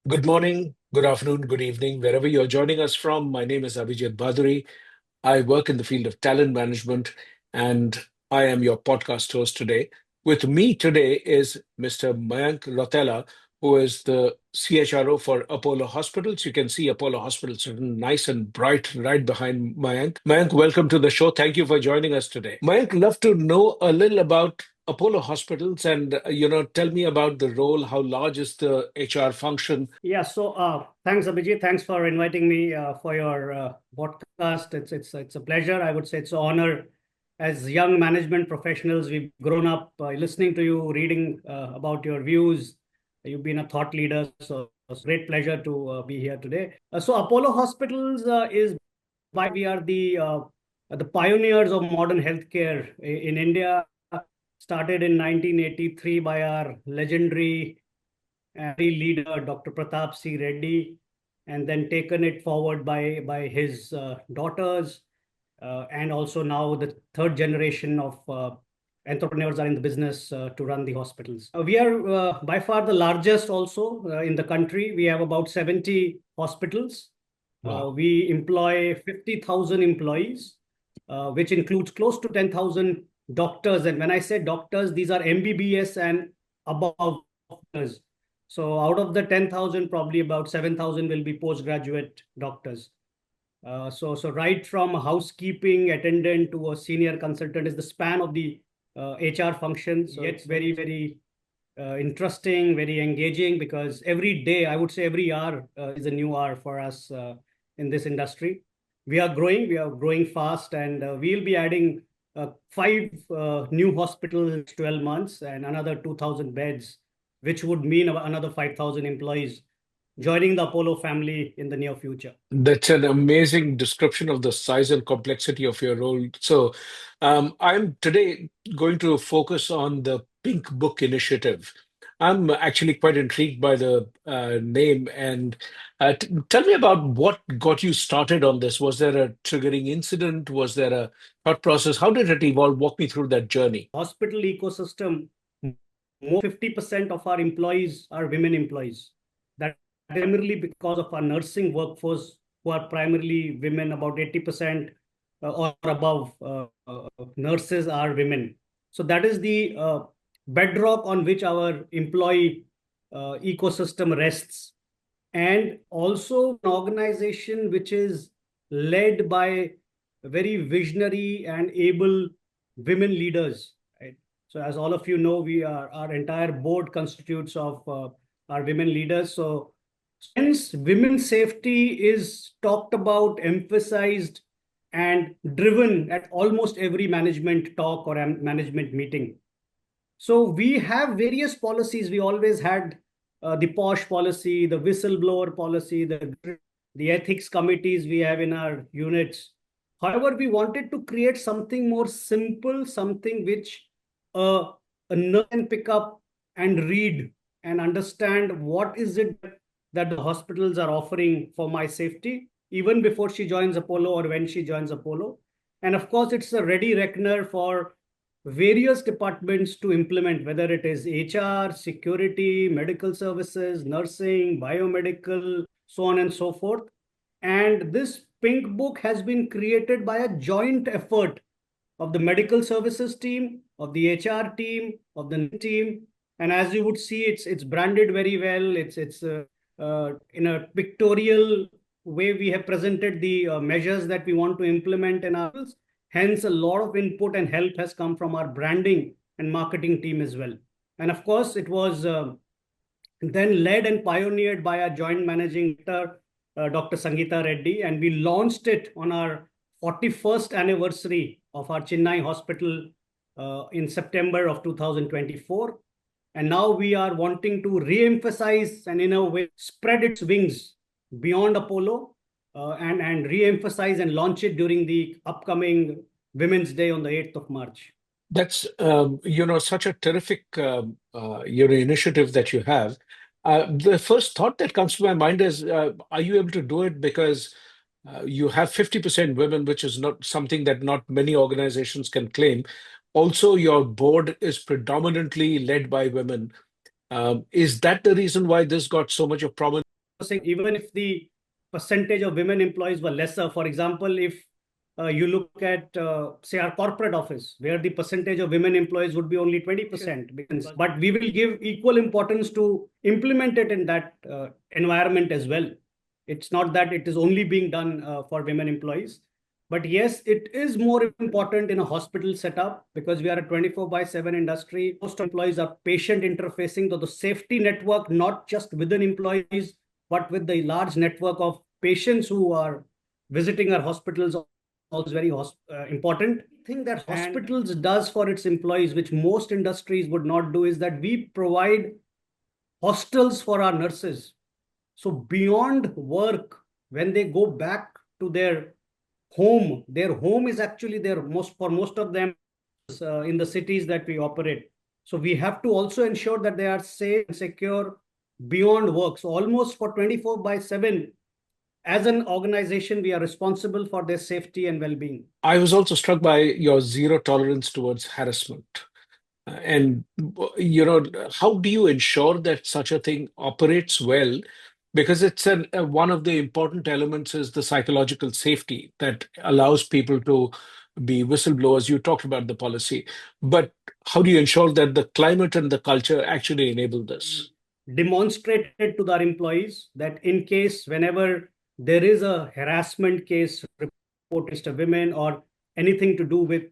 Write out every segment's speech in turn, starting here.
Good morning, good afternoon, good evening, wherever you're joining us from. My name is Abhijit Bhaduri. I work in the field of talent management, and I am your podcast host today. With me today is Mr. Mayank Rautela, who is the CHRO for Apollo Hospitals. You can see Apollo Hospitals written nice and bright right behind Mayank. Mayank, welcome to the show. Thank you for joining us today. Mayank, love to know a little about Apollo Hospitals and tell me about the role. How large is the HR function? Thanks, Abhijit. Thanks for inviting me for your podcast. It's a pleasure. I would say it's an honor. As young management professionals, we've grown up listening to you, reading about your views. You've been a thought leader, so it's a great pleasure to be here today. Apollo Hospitals is by we are the pioneers of modern healthcare in India. Started in 1983 by our legendary leader, Dr. Pratap C. Reddy, and then taken it forward by his daughters, and also now the third generation of entrepreneurs are in the business to run the hospitals. We are by far the largest also in the country. We have about 70 hospitals. Wow. We employ 50,000 employees, which includes close to 10,000 doctors. And when I say doctors, these are MBBS and above doctors. So out of the 10,000, probably about 7,000 will be postgraduate doctors. So right from a housekeeping attendant to a senior consultant is the span of the HR function. So it's very, very interesting, very engaging, because every day, I would say every hour is a new hour for us in this industry. We are growing fast, and we'll be adding 5 new hospitals in 12 months and another 2,000 beds, which would mean another 5,000 employees joining the Apollo family in the near future. That's an amazing description of the size and complexity of your role. I'm today going to focus on the Pink Book Initiative. I'm actually quite intrigued by the name. And tell me about what got you started on this. Was there a triggering incident? Was there a thought process? How did it evolve? Walk me through that journey. Hospital ecosystem, more 50% of our employees are women employees. That primarily because of our nursing workforce, who are primarily women. About 80% or above nurses are women. So that is the bedrock on which our employee ecosystem rests. And also an organization which is led by very visionary and able women leaders. Right? So as all of you know, our entire board constitutes of our women leaders. So since women's safety is talked about, emphasized, and driven at almost every management talk or management meeting. So we have various policies. We always had the POSH policy, the whistleblower policy, the ethics committees we have in our units. However, we wanted to create something more simple, something which a nurse can pick up and read and understand what is it that the hospitals are offering for my safety, even before she joins Apollo or when she joins Apollo. And of course, it's a ready reckoner for various departments to implement, whether it is HR, security, medical services, nursing, biomedical, so on and so forth. And this pink book has been created by a joint effort of the medical services team, of the HR team, of the team. And as you would see, it's branded very well. It's in a pictorial way we have presented the measures that we want to implement in our. Hence, a lot of input and help has come from our branding and marketing team as well. And of course, it was then led and pioneered by our joint managing director, Dr. Sangeeta Reddy, and we launched it on our 41st anniversary of our Chennai hospital in September of 2024. And now we are wanting to re-emphasize and in a way spread its wings beyond Apollo and re-emphasize and launch it during the upcoming Women's Day on the 8th of March. That's such a terrific initiative that you have. The first thought that comes to my mind is, are you able to do it because you have 50% women, which is not something that not many organizations can claim. Also, your board is predominantly led by women. Is that the reason why this got so much of prominence? saying even if the percentage of women employees were lesser, for example, if you look at, say, our corporate office, where the percentage of women employees would be only 20%, but we will give equal importance to implement it in that environment as well. It's not that it is only being done for women employees. But yes, it is more important in a hospital setup because we are a 24/7 industry. Most employees are patient interfacing, so the safety network, not just within employees, but with the large network of patients who are visiting our hospitals, also very important. The thing that hospitals does for its employees, which most industries would not do, is that we provide hostels for our nurses. So beyond work, when they go back to their home is actually for most of them in the cities that we operate. So we have to also ensure that they are safe and secure beyond work. So almost for 24/7, as an organization, we are responsible for their safety and well-being. I was also struck by your zero tolerance towards harassment. And, how do you ensure that such a thing operates well? Because one of the important elements is the psychological safety that allows people to be whistleblowers. You talked about the policy, but how do you ensure that the climate and the culture actually enable this? Demonstrated to our employees that in case whenever there is a harassment case report against a women or anything to do with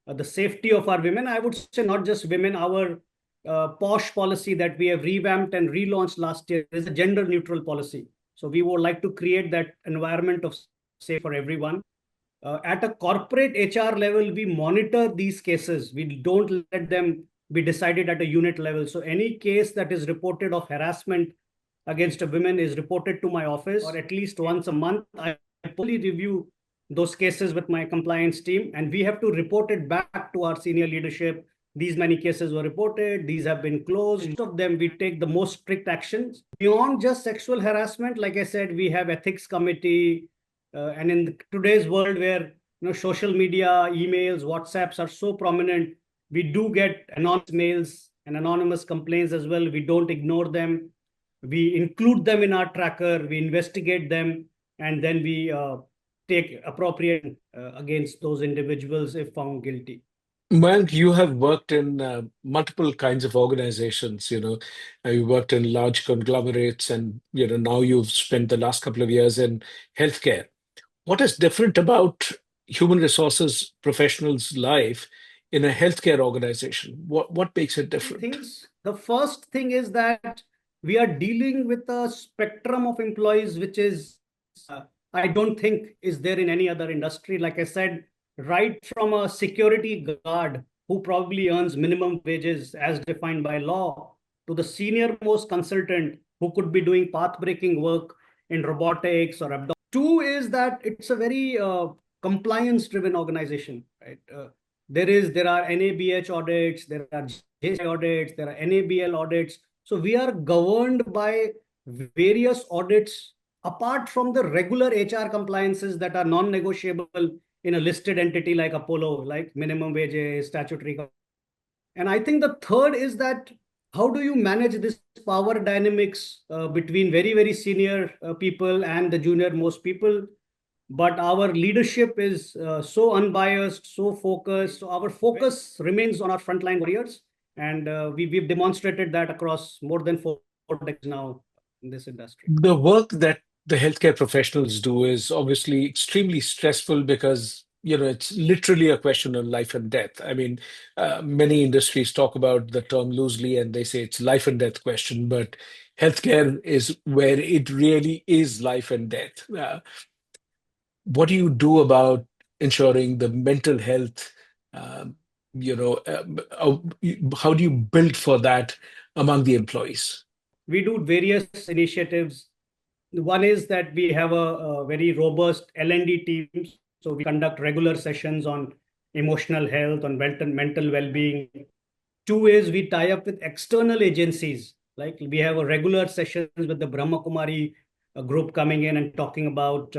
the safety of our women, I would say not just women, our POSH policy that we have revamped and relaunched last year is a gender neutral policy. So we would like to create that environment of safe for everyone. At a corporate HR level, we monitor these cases. We don't let them be decided at a unit level. So any case that is reported of harassment against a woman is reported to my office, or at least once a month. I fully review those cases with my compliance team, and we have to report it back to our senior leadership. These many cases were reported, these have been closed. Most of them, we take the most strict actions. Beyond just sexual harassment, like I said, we have ethics committee. And in today's world where social media, emails, WhatsApps are so prominent, we do get anonymous mails and anonymous complaints as well. We don't ignore them. We include them in our tracker, we investigate them, and then we take appropriate against those individuals if found guilty. Mayank, you have worked in multiple kinds of organizations. You worked in large conglomerates, and now you've spent the last couple of years in healthcare. What is different about human resources professionals' life in a healthcare organization? What makes it different? The first thing is that we are dealing with a spectrum of employees, which is, I don't think is there in any other industry. Like I said, right from a security guard who probably earns minimum wages as defined by law, to the senior most consultant who could be doing path-breaking work in robotics or abdominal. Two is that it's a very compliance-driven organization, right? There are NABH audits, there are JSI audits, there are NABL audits. So we are governed by various audits apart from the regular HR compliances that are non-negotiable in a listed entity like Apollo, like minimum wages, statutory. And I think the third is that how do you manage this power dynamics between very, very senior people and the junior most people? But our leadership is so unbiased, so focused. So our focus remains on our frontline warriors. And we've demonstrated that across more than 4 decades now in this industry. The work that the healthcare professionals do is obviously extremely stressful because it's literally a question of life and death. I mean, many industries talk about the term loosely and they say it's life and death question, but healthcare is where it really is life and death. What do you do about ensuring the mental health? How do you build for that among the employees? We do various initiatives. One is that we have a very robust L&D team. So we conduct regular sessions on emotional health, on mental well-being. Two is we tie up with external agencies. Like we have a regular sessions with the Brahma Kumari group coming in and talking about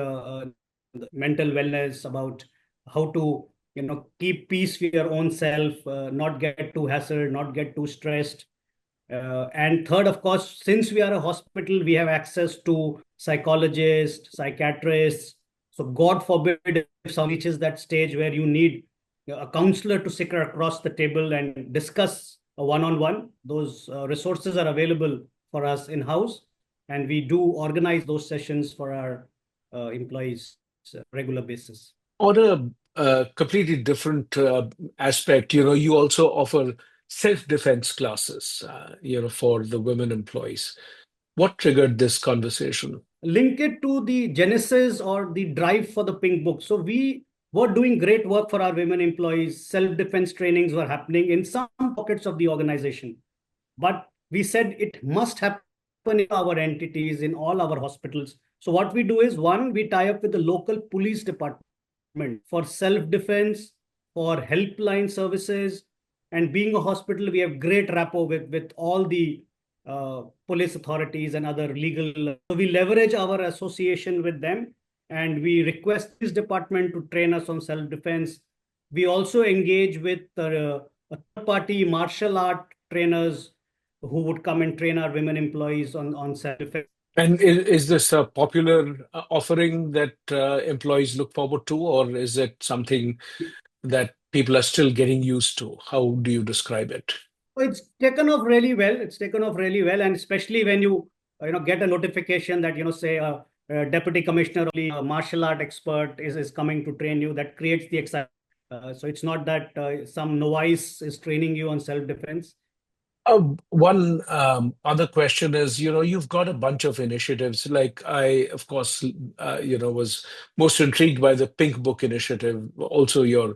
mental wellness, about how to keep peace with your own self, not get too hassled, not get too stressed. And third, of course, since we are a hospital, we have access to psychologists, psychiatrists. So God forbid if someone reaches that stage where you need a counselor to sit across the table and discuss a one-on-one, those resources are available for us in-house, and we do organize those sessions for our employees regular basis. On a completely different aspect, you also offer self-defense classes, for the women employees. What triggered this conversation? Link it to the genesis or the drive for the pink book. So we were doing great work for our women employees. Self-defense trainings were happening in some pockets of the organization, but we said it must happen in our entities, in all our hospitals. So what we do is, one, we tie up with the local police department for self-defense, for helpline services. And being a hospital, we have great rapport with all the police authorities and other legal. So we leverage our association with them, and we request this department to train us on self-defense. We also engage with a third-party martial art trainers who would come and train our women employees on self-defense. And is this a popular offering that employees look forward to, or is it something that people are still getting used to? How do you describe it? It's taken off really well. It's taken off really well, and especially when you get a notification that say a deputy commissioner, or a martial art expert is coming to train you. That creates the excitement. So it's not that some novice is training you on self-defense. One other question is, you've got a bunch of initiatives. Like I, of course, was most intrigued by the Pink Book initiative, also your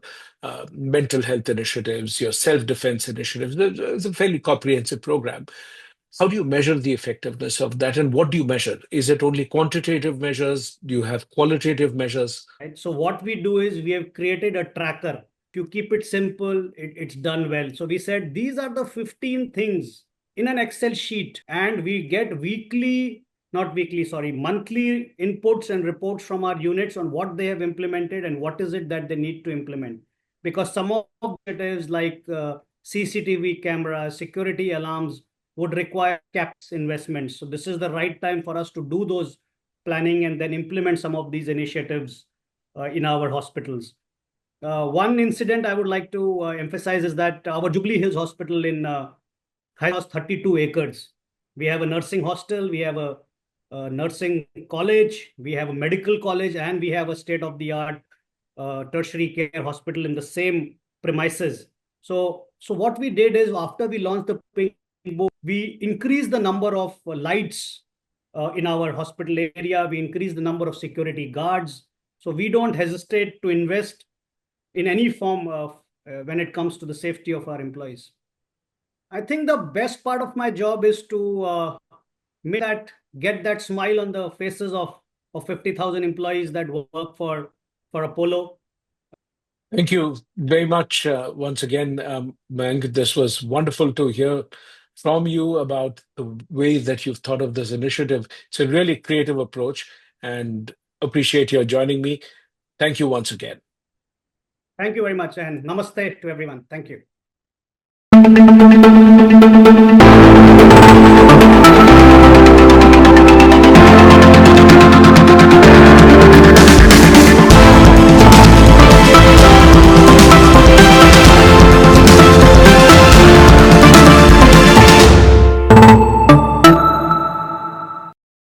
mental health initiatives, your self-defense initiatives. It's a fairly comprehensive program. How do you measure the effectiveness of that, and what do you measure? Is it only quantitative measures? Do you have qualitative measures? Right. So what we do is we have created a tracker. If you keep it simple, it's done well. So we said these are the 15 things in an Excel sheet, and we get monthly inputs and reports from our units on what they have implemented and what is it that they need to implement. Because some of it is like CCTV cameras, security alarms would require caps investments. So this is the right time for us to do those planning and then implement some of these initiatives in our hospitals. One incident I would like to emphasize is that our Jubilee Hills Hospital in has 32 acres. We have a nursing hostel, we have a nursing college, we have a medical college, and we have a state-of-the-art tertiary care hospital in the same premises. So what we did is, after we launched the Pink Book, we increased the number of lights in our hospital area. We increased the number of security guards. So we don't hesitate to invest in any form of when it comes to the safety of our employees. I think the best part of my job is to get that smile on the faces of 50,000 employees that work for Apollo. Thank you very much once again, Mayank. This was wonderful to hear from you about the way that you've thought of this initiative. It's a really creative approach, and appreciate your joining me. Thank you once again. Thank you very much, and namaste to everyone. Thank you.